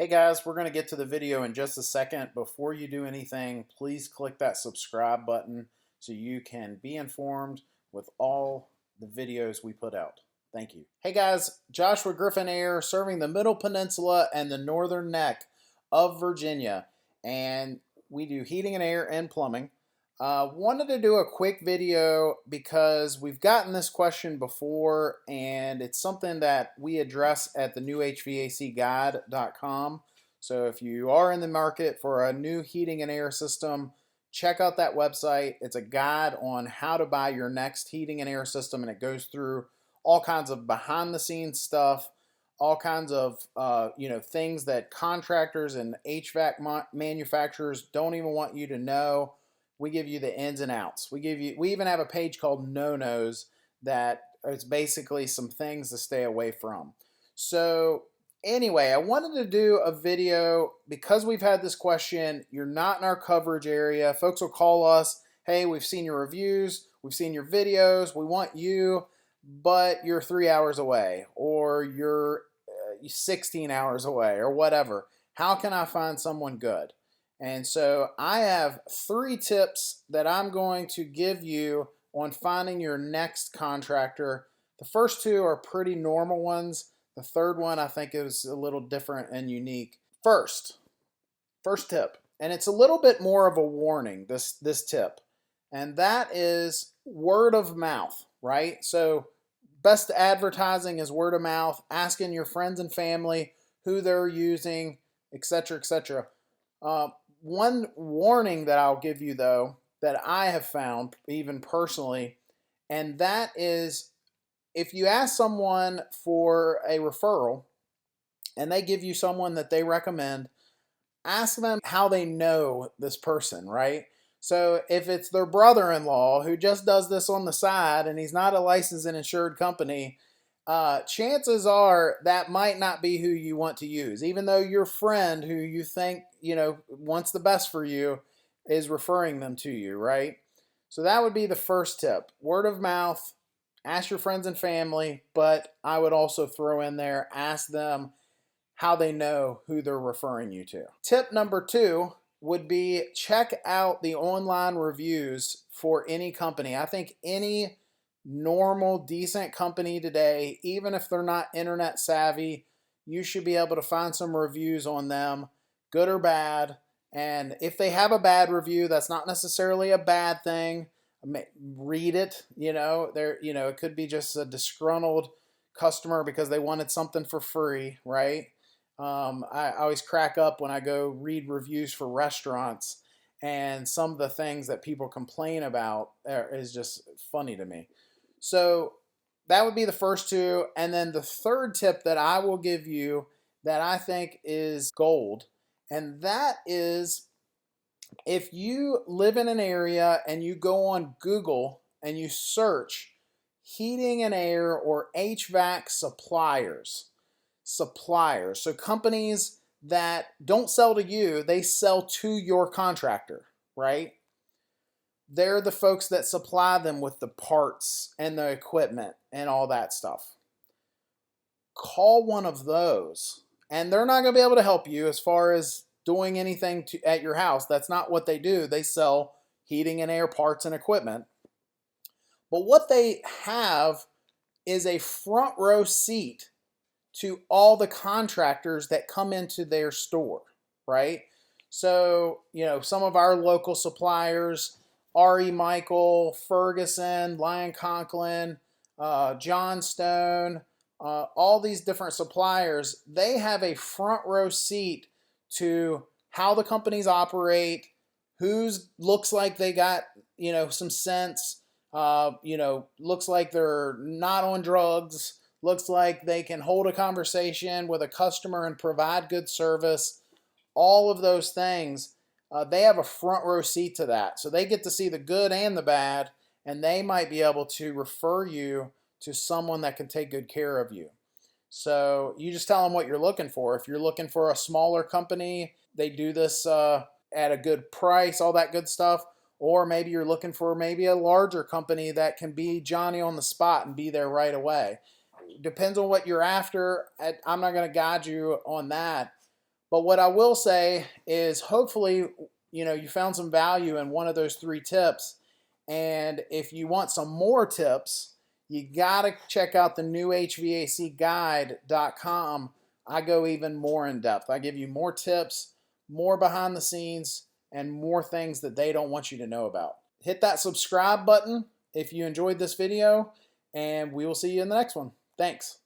Hey guys, we're going to get to the video in just a second. Before you do anything, please click that subscribe button so you can be informed with all the videos we put out. Thank you. Hey guys, Joshua Griffin Air, serving the Middle Peninsula and the Northern Neck of Virginia. And we do heating and air and plumbing. Wanted to do a quick video because we've gotten this question before, and it's something that we address at the newhvacguide.com. So if you are in the market for a new heating and air system, check out that website. It's a guide on how to buy your next heating and air system, and it goes through all kinds of behind the scenes stuff, all kinds of things that contractors and HVAC manufacturers don't even want you to know. We give you the ins and outs. We even have a page called No-Nos that is basically some things to stay away from. So anyway, I wanted to do a video because we've had this question. You're not in our coverage area. Folks will call us, hey, we've seen your reviews, we've seen your videos, we want you, but you're 3 hours away, or you're 16 hours away, or whatever. How can I find someone good? And so I have 3 tips that I'm going to give you on finding your next contractor. The first 2 are pretty normal ones. The third one I think is a little different and unique. First tip, and it's a little bit more of a warning, this tip, and that is word of mouth, right? So best advertising is word of mouth, asking your friends and family who they're using, etc., etc. One warning that I'll give you, though, that I have found, even personally, and that is if you ask someone for a referral and they give you someone that they recommend, ask them how they know this person, right? So if it's their brother-in-law who just does this on the side and he's not a licensed and insured company, chances are that might not be who you want to use, even though your friend who you think, wants the best for you is referring them to you, right? So that would be the first tip. Word of mouth, ask your friends and family, but I would also throw in there, ask them how they know who they're referring you to. Tip number 2 would be check out the online reviews for any company. I think any normal, decent company today, even if they're not internet savvy, you should be able to find some reviews on them, good or bad. And if they have a bad review, that's not necessarily a bad thing. Read it. It could be just a disgruntled customer because they wanted something for free, right? I always crack up when I go read reviews for restaurants, and some of the things that people complain about is just funny to me. So that would be the first 2. And then the third tip that I will give you that I think is gold, and that is if you live in an area and you go on Google and you search heating and air or HVAC suppliers. So companies that don't sell to you, they sell to your contractor, right? They're the folks that supply them with the parts and the equipment and all that stuff. Call one of those, and they're not going to be able to help you as far as doing anything at your house. That's not what they do. They sell heating and air parts and equipment. But what they have is a front row seat to all the contractors that come into their store, right? So, some of our local suppliers, R.E. Michael, Ferguson, Lyon Conklin, Johnstone, all these different suppliers, they have a front row seat to how the companies operate, who's looks like they got, some sense, looks like they're not on drugs, looks like they can hold a conversation with a customer and provide good service. All of those things, they have a front row seat to that. So they get to see the good and the bad, and they might be able to refer you to someone that can take good care of you. So you just tell them what you're looking for. If you're looking for a smaller company, they do this at a good price, all that good stuff. Or maybe you're looking for maybe a larger company that can be Johnny on the spot and be there right away. Depends on what you're after. I'm not going to guide you on that. But what I will say is hopefully, you found some value in one of those 3 tips. And if you want some more tips, you got to check out the new HVACguide.com. I go even more in depth. I give you more tips, more behind the scenes, and more things that they don't want you to know about. Hit that subscribe button if you enjoyed this video, and we will see you in the next one. Thanks.